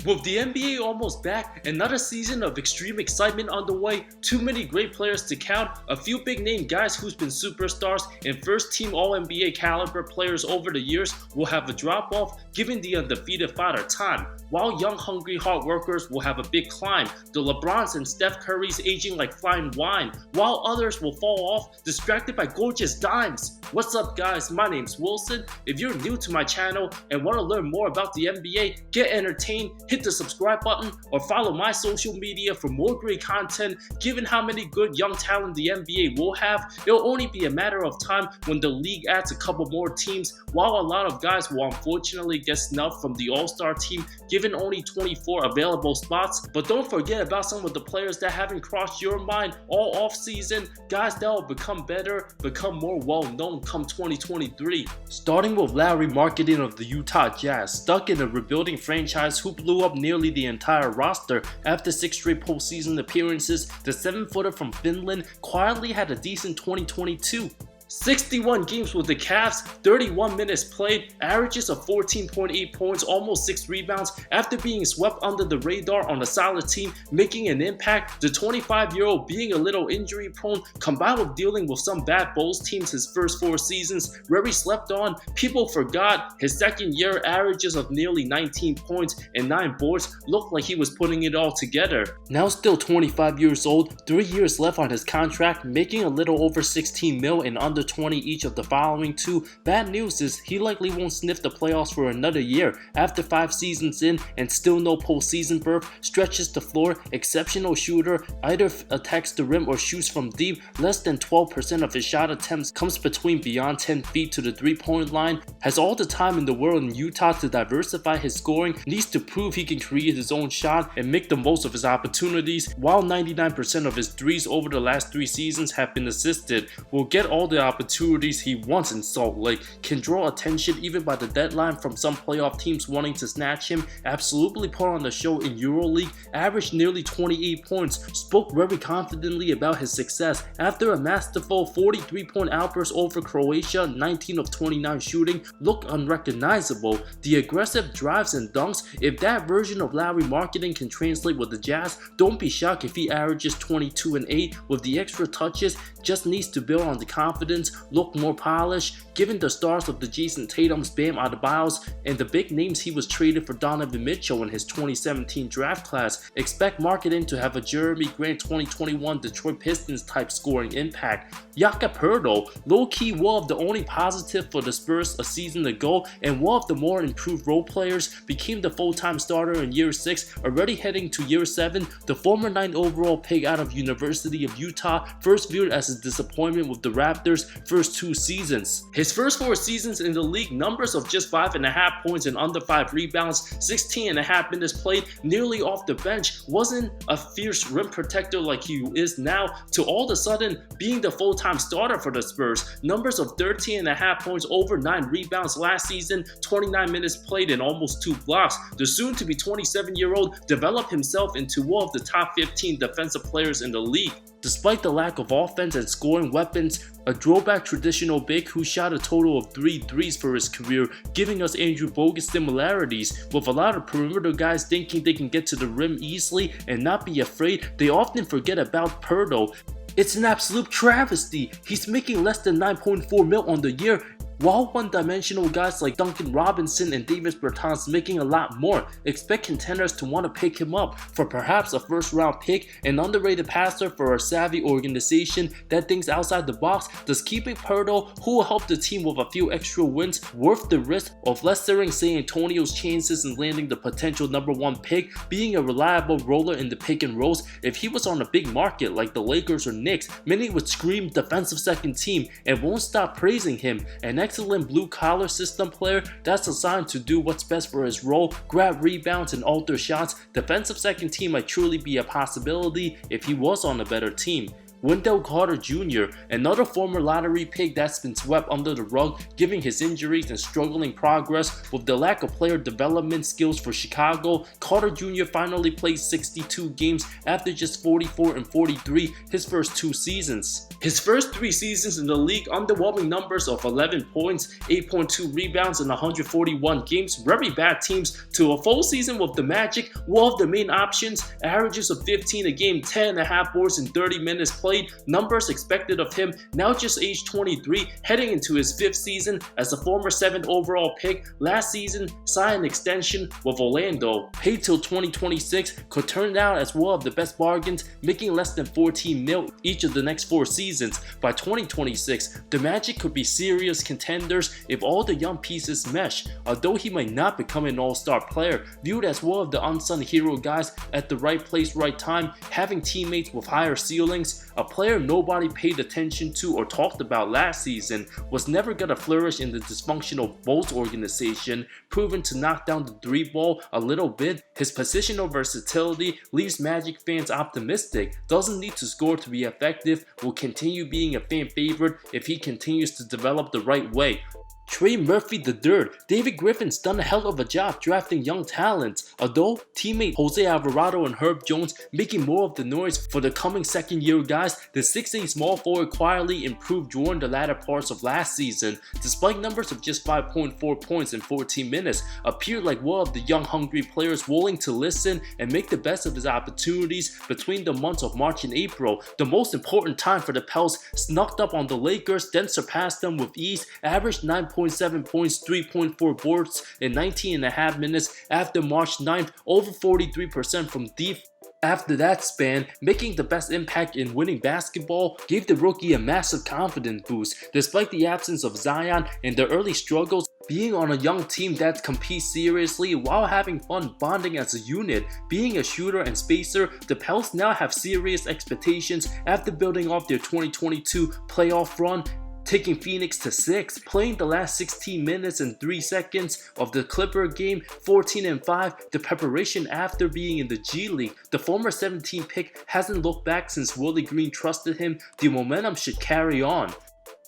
With the NBA almost back, another season of extreme excitement underway, too many great players to count, a few big name guys who's been superstars and first team All-NBA caliber players over the years will have a drop off, giving the undefeated fighter time, while young hungry hard workers will have a big climb, the LeBrons and Steph Currys aging like fine wine, while others will fall off, distracted by gorgeous dimes. What's up guys, my name's Wilson. If you're new to my channel and want to learn more about the NBA, get entertained, hit the subscribe button or follow my social media for more great content. Given how many good young talent the NBA will have, it'll only be a matter of time when the league adds a couple more teams, while a lot of guys will unfortunately get snubbed from the All-Star team given only 24 available spots. But don't forget about some of the players that haven't crossed your mind all off-season, guys that will become better, become more well-known come 2023. Starting with Lauri Markkanen of the Utah Jazz, stuck in a rebuilding franchise who blew up nearly the entire roster after 6 straight postseason appearances, the 7-footer from Finland quietly had a decent 2022. 61 games with the Cavs, 31 minutes played, averages of 14.8 points, almost 6 rebounds. After being swept under the radar on a solid team, making an impact, the 25-year-old being a little injury prone, combined with dealing with some bad Bulls teams his first 4 seasons, where he slept on, people forgot his second year averages of nearly 19 points and 9 boards looked like he was putting it all together. Now still 25 years old, 3 years left on his contract, making a little over 16 mil and under 20 each of the following 2. Bad news is he likely won't sniff the playoffs for another year. After 5 seasons in and still no postseason berth, stretches the floor, exceptional shooter, either attacks the rim or shoots from deep. Less than 12% of his shot attempts comes between beyond 10 feet to the 3-point line. Has all the time in the world in Utah to diversify his scoring, needs to prove he can create his own shot and make the most of his opportunities, while 99% of his threes over the last 3 seasons have been assisted. Will get all the opportunities he wants in Salt Lake, can draw attention even by the deadline from some playoff teams wanting to snatch him, absolutely put on the show in EuroLeague, averaged nearly 28 points, spoke very confidently about his success after a masterful 43-point outburst over Croatia, 19 of 29 shooting, looked unrecognizable. The aggressive drives and dunks, if that version of Lauri Markkanen can translate with the Jazz, don't be shocked if he averages 22 and 8 with the extra touches, just needs to build on the confidence, look more polished, given the stars of the Jason Tatum's, Bam Adebayos, and the big names he was traded for Donovan Mitchell in his 2017 draft class. Expect Markkanen to have a Jeremy Grant 2021 Detroit Pistons type scoring impact. Jakob Poeltl, low-key one of the only positive for the Spurs a season ago and one of the more improved role players, became the full-time starter in year 6, already heading to year 7. The former 9th overall pick out of University of Utah, first viewed as a disappointment with the Raptors' first 2 seasons. His first 4 seasons in the league, numbers of just 5.5 points and under 5 rebounds, 16.5 minutes played, nearly off the bench, wasn't a fierce rim protector like he is now, to all of a sudden being the full-time starter for the Spurs. Numbers of 13.5 points, over 9 rebounds last season, 29 minutes played and almost 2 blocks. The soon-to-be 27-year-old developed himself into one of the top 15 defensive players in the league. Despite the lack of offense and scoring weapons, a throwback traditional big who shot a total of 3 threes for his career, giving us Andrew Bogut similarities. With a lot of perimeter guys thinking they can get to the rim easily and not be afraid, they often forget about Poeltl. It's an absolute travesty. He's making less than 9.4 mil on the year, while one-dimensional guys like Duncan Robinson and Davis Bertans making a lot more. Expect contenders to want to pick him up for perhaps a first-round pick, an underrated passer for a savvy organization that thinks outside the box. Does keeping Poeltl, who will help the team with a few extra wins, worth the risk of lessering San Antonio's chances in landing the potential #1 pick, being a reliable roller in the pick and rolls? If he was on a big market like the Lakers or Knicks, many would scream defensive second team and won't stop praising him. An excellent blue-collar system player that's assigned to do what's best for his role, grab rebounds and alter shots. Defensive second team might truly be a possibility if he was on a better team. Wendell Carter Jr, another former lottery pick that's been swept under the rug, giving his injuries and struggling progress with the lack of player development skills for Chicago. Carter Jr finally played 62 games after just 44 and 43 his first 2 seasons. His first 3 seasons in the league, underwhelming numbers of 11 points, 8.2 rebounds, and 141 games. Very bad teams. To a full season with the Magic, one of the main options, averages of 15 a game, 10.5 boards in 30 minutes played. Numbers expected of him, now just age 23, heading into his 5th season as a former 7th overall pick. Last season, signed an extension with Orlando. Paid till 2026, could turn out as one of the best bargains, making less than 14 mil each of the next 4 seasons. By 2026, the Magic could be serious contenders if all the young pieces mesh. Although he might not become an all-star player, viewed as one of the unsung hero guys at the right place, right time, having teammates with higher ceilings. A player nobody paid attention to or talked about last season, was never gonna flourish in the dysfunctional Bulls organization, proven to knock down the 3 ball a little bit. His positional versatility leaves Magic fans optimistic. Doesn't need to score to be effective, will continue being a fan favorite if he continues to develop the right way. Trey Murphy III. David Griffin's done a hell of a job drafting young talents, although teammate Jose Alvarado and Herb Jones making more of the noise for the coming second-year guys. The 6'8" small forward quietly improved during the latter parts of last season. Despite numbers of just 5.4 points in 14 minutes, appeared like one of the young hungry players willing to listen and make the best of his opportunities between the months of March and April. The most important time for the Pels, snuck up on the Lakers, then surpassed them with ease, averaged 9.7 points, 3.4 boards in 19.5 minutes after March 9th, over 43% from deep. After that span, making the best impact in winning basketball gave the rookie a massive confidence boost. Despite the absence of Zion and the early struggles, being on a young team that competes seriously while having fun bonding as a unit, being a shooter and spacer, the Pels now have serious expectations after building off their 2022 playoff run, taking Phoenix to 6, playing the last 16 minutes and 3 seconds of the Clipper game, 14-5, the preparation after being in the G League. The former 17 pick hasn't looked back since Willie Green trusted him. The momentum should carry on.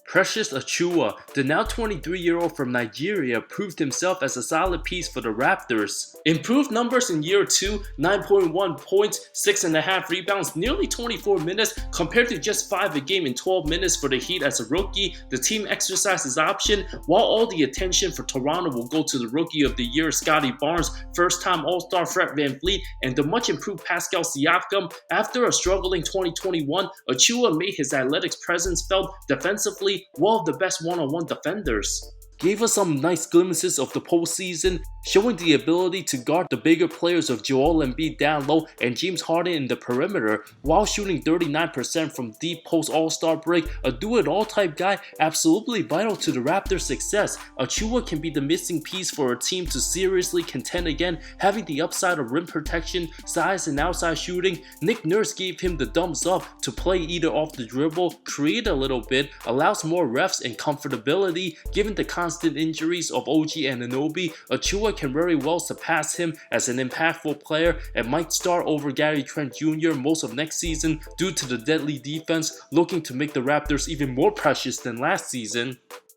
Precious Achiuwa, the now 23-year-old from Nigeria, proved himself as a solid piece for the Raptors. Improved numbers in year 2, 9.1 points, 6.5 rebounds, nearly 24 minutes compared to just 5 a game in 12 minutes for the Heat as a rookie. The team exercised his option, while all the attention for Toronto will go to the Rookie of the Year Scotty Barnes, first-time All-Star Fred VanVleet, and the much-improved Pascal Siakam. After a struggling 2021, Achiuwa made his athletics presence felt defensively, one of the best one-on-one defenders. Gave us some nice glimpses of the postseason, showing the ability to guard the bigger players of Joel Embiid down low and James Harden in the perimeter, while shooting 39% from deep post All-Star break. A do-it-all type guy, absolutely vital to the Raptors' success. Achiuwa can be the missing piece for a team to seriously contend again, having the upside of rim protection, size, and outside shooting. Nick Nurse gave him the thumbs up to play either off the dribble, create a little bit, allows more refs and comfortability. Given the constant injuries of OG Anunoby, Achiuwa can very well surpass him as an impactful player and might start over Gary Trent Jr. most of next season due to the deadly defense, looking to make the Raptors even more precious than last season.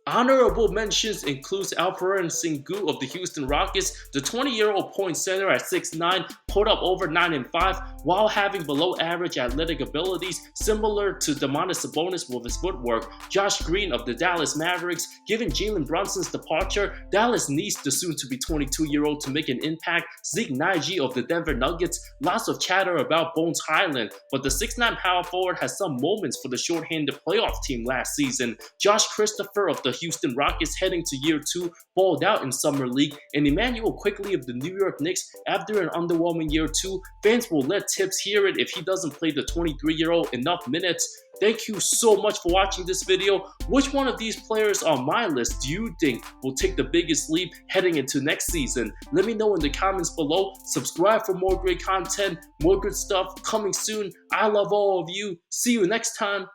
Honorable mentions includes Alperen Sengun of the Houston Rockets. The 20-year-old point center at 6'9" put up over 9 and 5 while having below average athletic abilities similar to Domantas Sabonis with his footwork. Josh Green of the Dallas Mavericks. Given Jalen Brunson's departure, Dallas needs the soon-to-be 22-year-old to make an impact. Zeke Naji of the Denver Nuggets. Lots of chatter about Bones Highland, but the 6'9" power forward has some moments for the short-handed playoff team last season. Josh Christopher of the Houston Rockets, heading to year 2, balled out in Summer League, and Emmanuel Quickly of the New York Knicks after an underwhelming year 2. Fans will let Tibbs hear it if he doesn't play the 23-year-old enough minutes. Thank you so much for watching this video. Which one of these players on my list do you think will take the biggest leap heading into next season? Let me know in the comments below. Subscribe for more great content, more good stuff coming soon. I love all of you. See you next time.